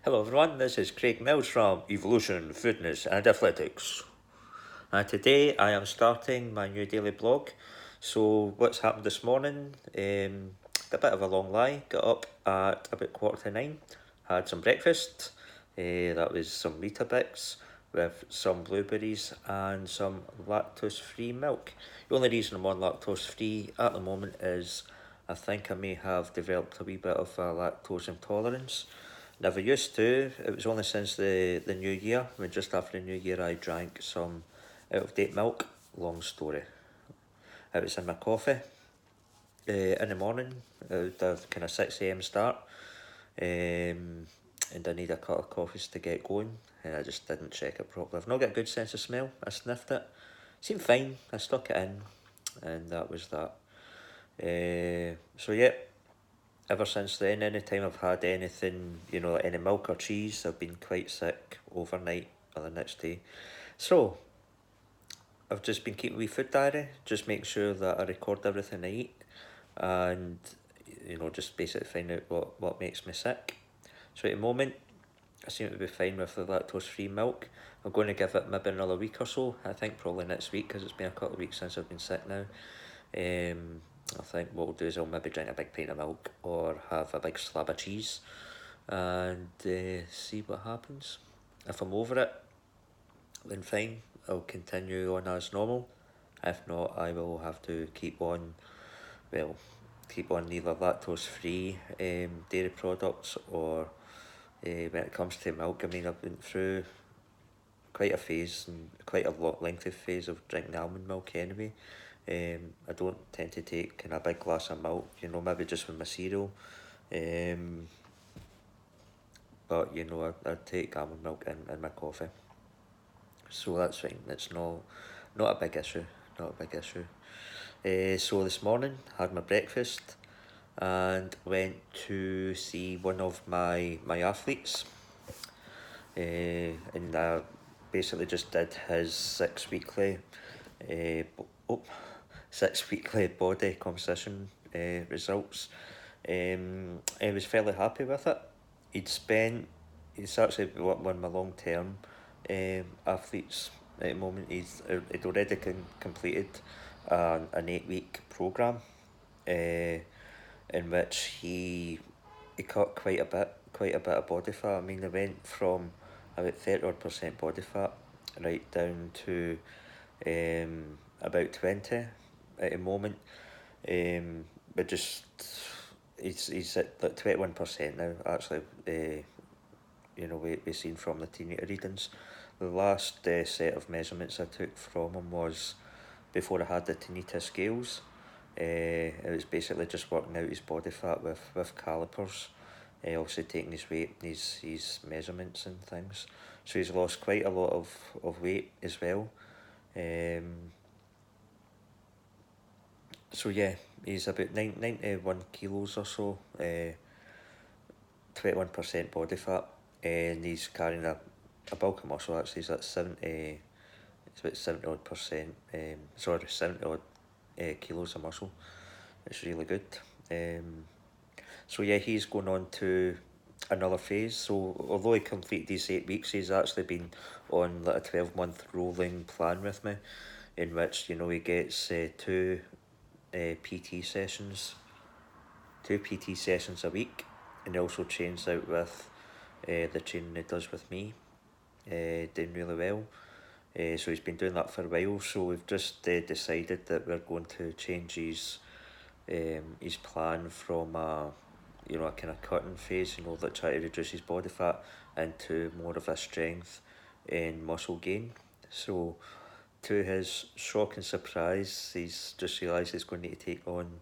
Hello everyone, this is Craig Mills from Evolution Fitness and Athletics. And today I am starting my new daily blog. So what's happened this morning? A bit of a long lie. Got up at about 8:45. Had some breakfast. That was some Weetabix with some blueberries and some lactose-free milk. The only reason I'm on lactose-free at the moment is I think I may have developed a wee bit of a lactose intolerance. Never used to. It was only since the new year. When just after the new year I drank some out of date milk. Long story. It was in my coffee. In the morning, the kind of 6 a.m. start. And I need a couple of coffees to get going. And I just didn't check it properly. I've not got a good sense of smell. I sniffed it. Seemed fine. I stuck it in. And that was that. So yeah, ever since then, anytime I've had anything, like any milk or cheese, I've been quite sick overnight or the next day. So, I've just been keeping a wee food diary, just make sure that I record everything I eat and, just basically find out what makes me sick. So at the moment, I seem to be fine with the lactose-free milk. I'm going to give it maybe another week or so. I think probably next week because it's been a couple of weeks since I've been sick now. I think what we'll do is I'll maybe drink a big pint of milk or have a big slab of cheese and see what happens. If I'm over it, then fine, I'll continue on as normal. If not, I will have to well, keep on either lactose free dairy products or when it comes to milk. I mean, I've been through quite a phase and quite a lengthy phase of drinking almond milk anyway. I don't tend to take kind of a big glass of milk, maybe just with my cereal. But I take almond milk in my coffee. So that's fine. It's not a big issue. Not a big issue. So this morning had my breakfast and went to see one of my athletes. And I basically just did his 6 weekly uh, oh, 6 weekly body composition results. I was fairly happy with it. He's actually one of my long term athletes at the moment. He'd already completed an 8 week program in which he cut quite a bit of body fat. I mean, they went from about 30% body fat right down to about 20 at the moment. But just he's at like 21% now. Actually, we seen from the T-meter readings. The last set of measurements I took from him was before I had the Tinita scales. It was basically just working out his body fat with calipers, obviously taking his weight, his measurements and things. So he's lost quite a lot of weight as well. So yeah, he's about 91 kilos or so, 21% body fat, and he's carrying a bulk of muscle. Actually, he's at 70. It's about 70 odd percent. 70 odd kilos of muscle. It's really good. So yeah, he's going on to another phase. So although he completed these 8 weeks, he's actually been on like a 12-month rolling plan with me, in which he gets PT sessions, 2 PT sessions a week, and he also trains out with the training he does with me, doing really well. So he's been doing that for a while. So we've just decided that we're going to change his plan from a kind of cutting phase, that try to reduce his body fat into more of a strength and muscle gain. So to his shock and surprise, he's just realised he's going to need to take on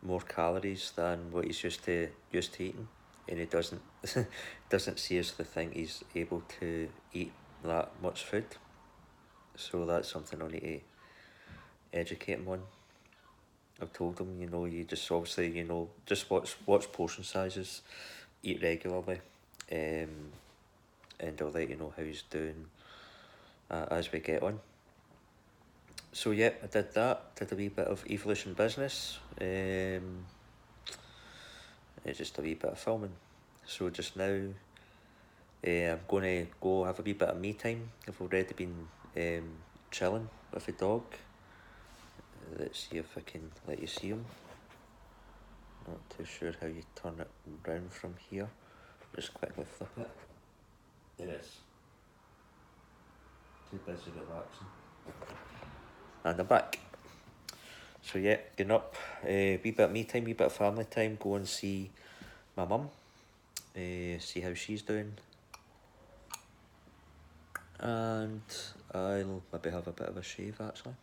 more calories than what he's used to eating, and he doesn't seriously think he's able to eat that much food. So that's something I need to educate him on. I've told him, you just obviously, just watch portion sizes, eat regularly, and I'll let you know how he's doing as we get on. So yeah, I did that. Did a wee bit of evolution business. It's just a wee bit of filming. So just now, I'm going to go have a wee bit of me time. I've already been chilling with the dog. Let's see if I can let you see him. Not too sure how you turn it round from here. Just quickly flip it. There it is. Too busy relaxing. And I'm back. So yeah, getting up, wee bit of me time, wee bit of family time, go and see my mum, see how she's doing. And I'll maybe have a bit of a shave actually.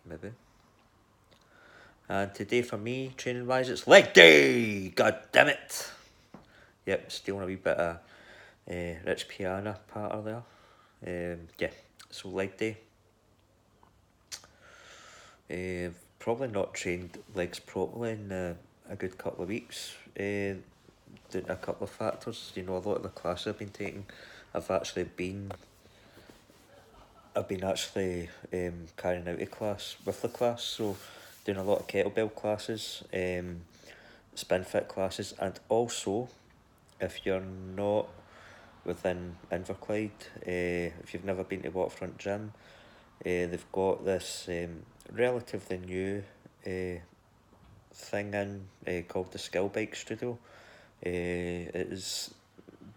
Maybe. And today for me, training wise, it's leg day! God damn it! Yep, stealing a wee bit of Rich Piana patter there. Yeah, so leg day. Probably not trained legs properly in a good couple of weeks. Due to a couple of factors. You know, a lot of the classes I've been taking, I've been actually carrying out a class with the class, so doing a lot of kettlebell classes, spin fit classes, and also if you're not within Inverclyde, if you've never been to Waterfront Gym, they've got this relatively new thing in called the Skill Bike Studio. It is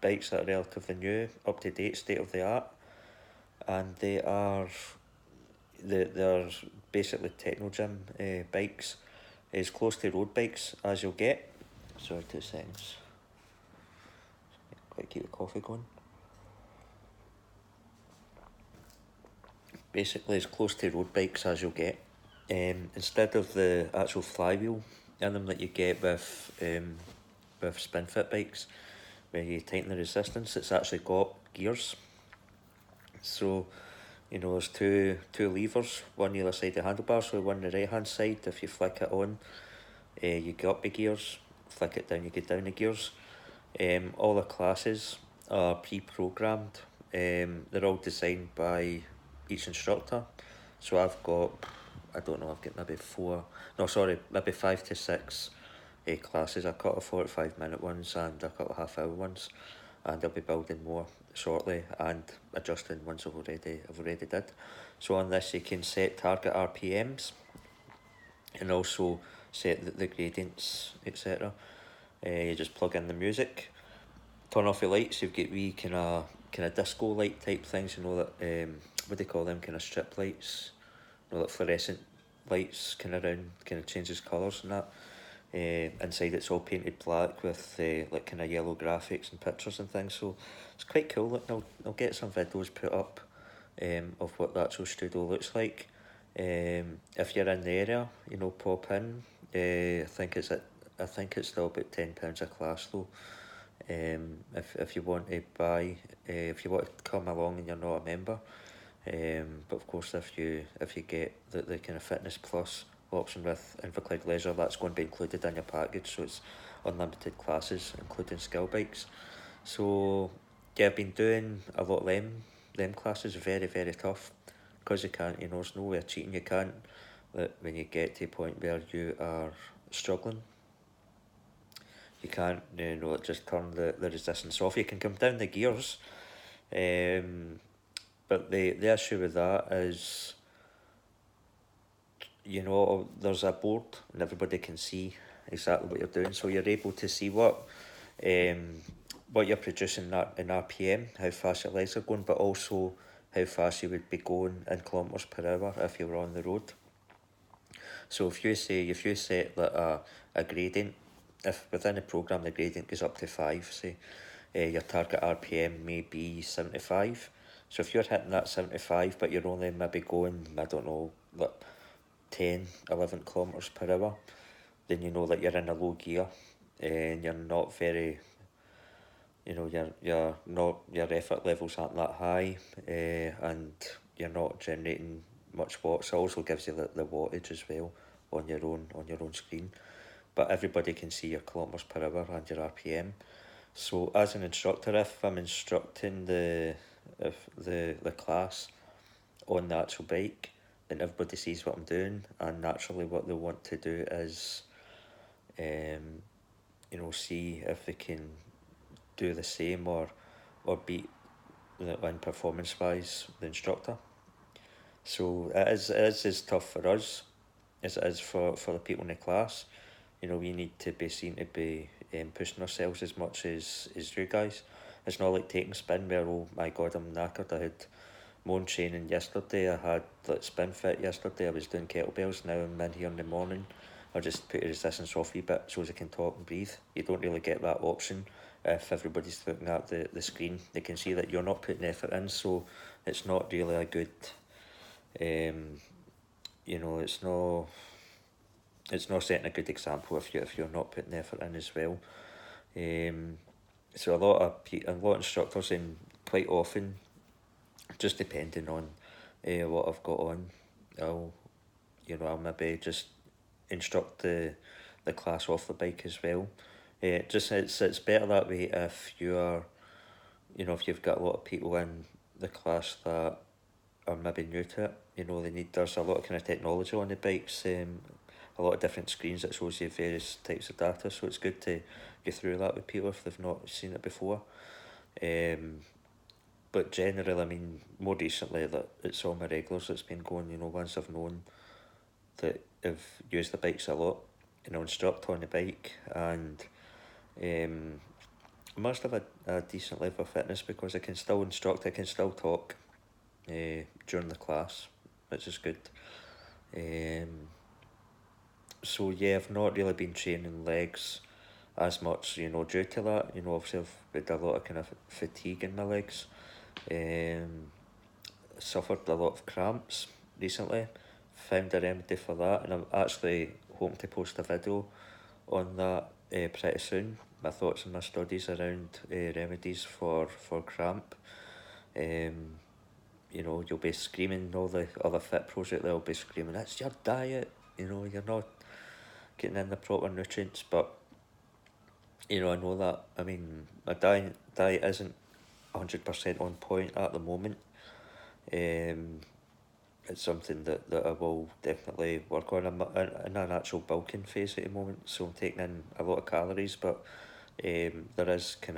bikes that are relatively new, up to date, state of the art, and they're basically techno gym bikes, as close to road bikes as you'll get. Sorry, 2 seconds. Quite keep the coffee going. Basically, as close to road bikes as you'll get. Instead of the actual flywheel in them that you get with spin fit bikes, where you tighten the resistance, it's actually got gears. So, you know, there's two levers, one either side of the handlebar, so one on the right hand side, if you flick it on, you get up the gears, flick it down, you get down the gears. All the classes are pre-programmed. They're all designed by each instructor. So I've got, I don't know, I've got maybe 5 to 6 classes. I've got a 45-minute ones and a couple of half-hour ones, and I'll be building more shortly and adjusting ones I've already did. So on this you can set target RPMs and also set the gradients, etc. You just plug in the music, turn off your lights. You've got wee kind of disco light type things, you know, that what do they call them, kind of strip lights, you know, like fluorescent lights kind of around, kind of changes colours and that. Inside it's all painted black with like kind of yellow graphics and pictures and things, so it's quite cool. Look, I'll get some videos put up of what the actual studio looks like. If you're in the area, you know, pop in. I think it's still about £10 a class though. If you want to buy, if you want to come along and you're not a member, but of course if you get the kind of fitness plus option with Inverclyde Leisure, that's going to be included in your package, so it's unlimited classes including skill bikes. So yeah, I've been doing a lot of them classes, very very tough, because you can't, you know, there's no way of cheating. You can't, that when you get to a point where you are struggling, you can't, you know, just turn the resistance off. You can come down the gears, but the issue with that is, you know, there's a board and everybody can see exactly what you're doing, so you're able to see what you're producing in RPM, how fast your legs are going, but also how fast you would be going in kilometres per hour if you were on the road. So if you set like a gradient, if within the program the gradient goes up to 5, say, your target RPM may be 75. So if you're hitting that 75, but you're only maybe going, I don't know, like 10, 11 kilometres per hour, then you know that you're in a low gear and you're not very, you know, your effort levels aren't that high, and you're not generating much watts. It also gives you the wattage as well on your own screen, but everybody can see your kilometres per hour and your RPM. So as an instructor, if I'm instructing the class on the actual bike, then everybody sees what I'm doing, and naturally what they want to do is you know, see if they can do the same, or or beat in performance wise the instructor. So it is as tough for us as it is for the people in the class. You know, we need to be seen to be pushing ourselves as much as you guys. It's not like taking spin where, oh my god, I'm knackered. I had more training yesterday. I had like spin fit yesterday. I was doing kettlebells. Now I'm in here in the morning. I just put the resistance off a wee bit so as I can talk and breathe. You don't really get that option if everybody's looking at the screen. They can see that you're not putting effort in, so it's not really a good, you know, it's not setting a good example if you're not putting effort in as well. So a lot of instructors, and quite often, just depending on what I've got on, I'll maybe just instruct the class off the bike as well. It's better that way if if you've got a lot of people in the class that are maybe new to it. There's a lot of kind of technology on the bikes, a lot of different screens that shows you various types of data, so it's good to go through that with people if they've not seen it before. But generally, I mean, more recently, that it's all my regulars that's been going. Once I've known that I've used the bikes a lot, instruct on the bike, and I must have a decent level of fitness because I can still instruct, I can still talk during the class, which is good. So yeah, I've not really been training legs as much, due to that. Obviously I've had a lot of kind of fatigue in my legs. Suffered a lot of cramps recently. Found a remedy for that, and I'm actually hoping to post a video on that pretty soon. My thoughts and my studies around remedies for cramp. You'll be screaming, all the other fit pros out there will be screaming, it's your diet, you're not getting in the proper nutrients, but I know that, I mean, my diet isn't 100% on point at the moment. It's something that I will definitely work on. I'm in an actual bulking phase at the moment, so I'm taking in a lot of calories, but there is I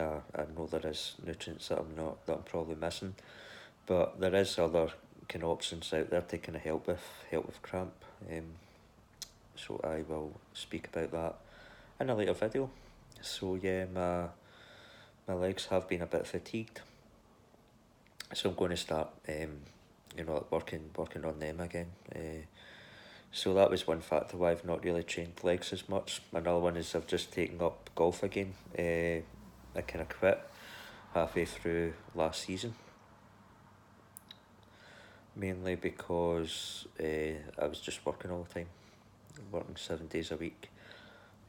know there is nutrients that I'm probably missing, but there is other kind of options out there to kind of help with cramp. So I will speak about that in a later video. So yeah, my legs have been a bit fatigued, so I'm going to start working on them again. So that was one factor why I've not really trained legs as much. Another one is I've just taken up golf again. I kind of quit halfway through last season, mainly because I was just working all the time, working 7 days a week.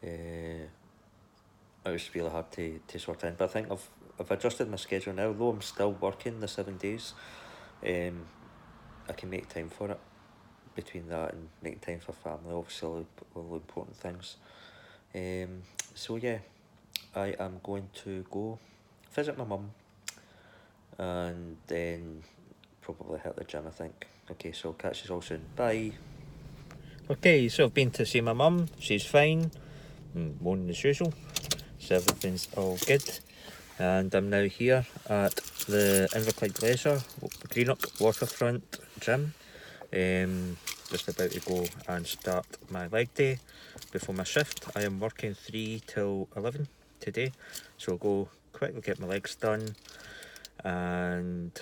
It was really hard to sort in, but I think I've adjusted my schedule now. Though I'm still working the 7 days, I can make time for it. Between that and making time for family, obviously all the important things. So yeah, I am going to go visit my mum and then probably hit the gym, I think. Okay, so catch you all soon. Bye. Okay, so I've been to see my mum. She's fine. Moaning as usual. So everything's all good. And I'm now here at the Inverclyde Leisure Greenock Waterfront Gym. Just about to go and start my leg day before my shift. I am working 3 till 11 today, so I'll go quickly get my legs done, and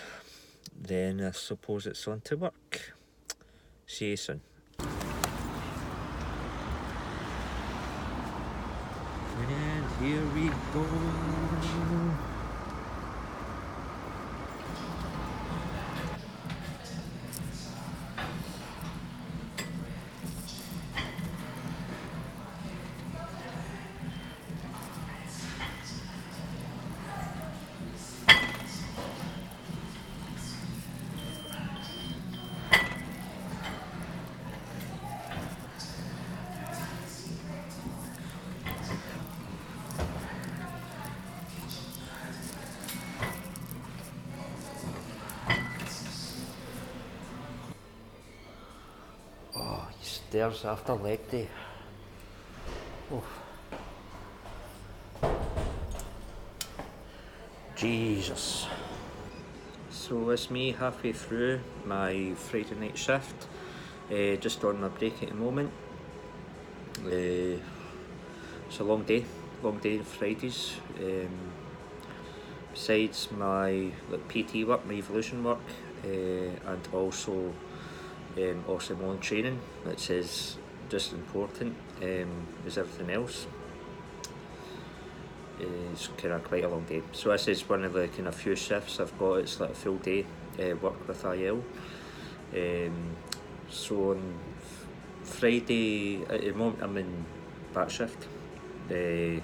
then I suppose it's on to work. See you soon. And here we go. Stairs after leg day. Oh. Jesus. So it's me halfway through my Friday night shift, just on my break at the moment. It's a long day on Fridays. Besides my PT work, my evolution work, and also my own training, which is just important as everything else. It's kind of quite a long day. So this is one of the kind of few shifts I've got. It's like a full day work with IL. So on Friday, at the moment I'm in back shift, and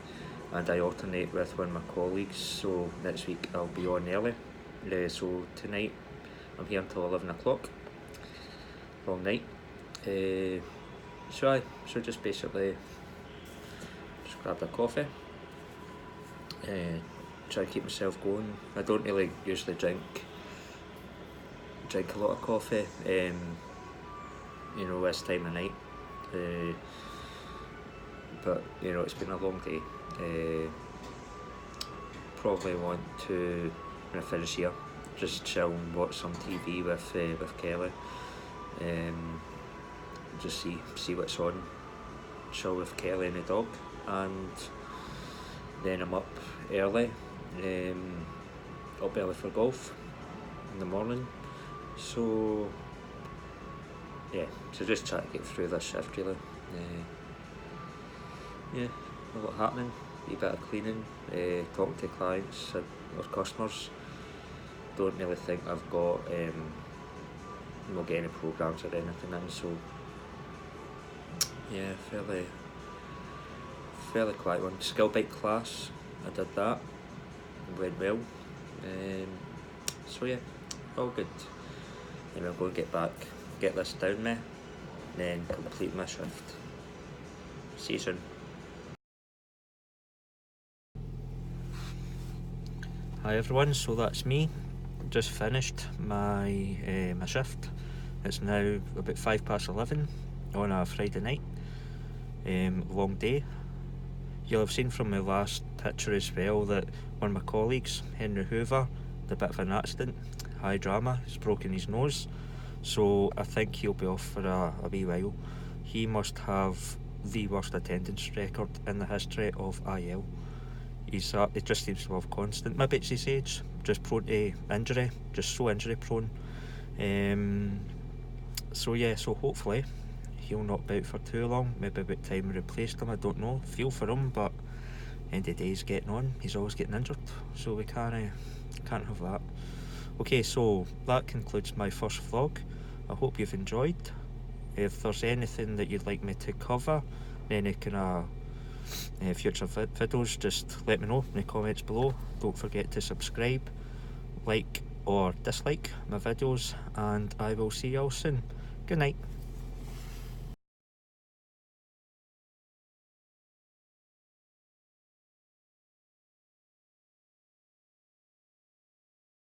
I alternate with one of my colleagues. So next week I'll be on early. So tonight I'm here until 11 o'clock, long night. So just basically just grabbed a coffee. Try to keep myself going. I don't really usually drink a lot of coffee, this time of night. But it's been a long day. Probably want to, when I finish here, just chill and watch some TV with Kelly. Just see what's on. Chill with Kelly and the dog, and then I'm up early. Up early for golf in the morning. So just try to get through this shift really. A lot happening. A bit of cleaning, talking to clients or customers. Don't really think I've got not get any programs or anything in, so fairly quiet one. Skill bike class, I did that, it went well. All good. And I'll go and get this down me, then complete my shift. See you soon. Hi everyone, so that's me. Just finished my my shift. It's now about 11:05 on a Friday night. Long day. You'll have seen from my last picture as well that one of my colleagues, Henry Hoover, had a bit of an accident, high drama. He's broken his nose, so I think he'll be off for a wee while. He must have the worst attendance record in the history of IL. He just seems to have constant. Maybe it's his age, just prone to injury, just so injury prone. So hopefully he'll not be out for too long. Maybe about time we replaced him, I don't know. Feel for him, but end of the day he's getting on. He's always getting injured, so we can't have that. Okay, so that concludes my first vlog. I hope you've enjoyed. If there's anything that you'd like me to cover, any kind of future videos, just let me know in the comments below. Don't forget to subscribe, like or dislike my videos, and I will see you all soon. Good night.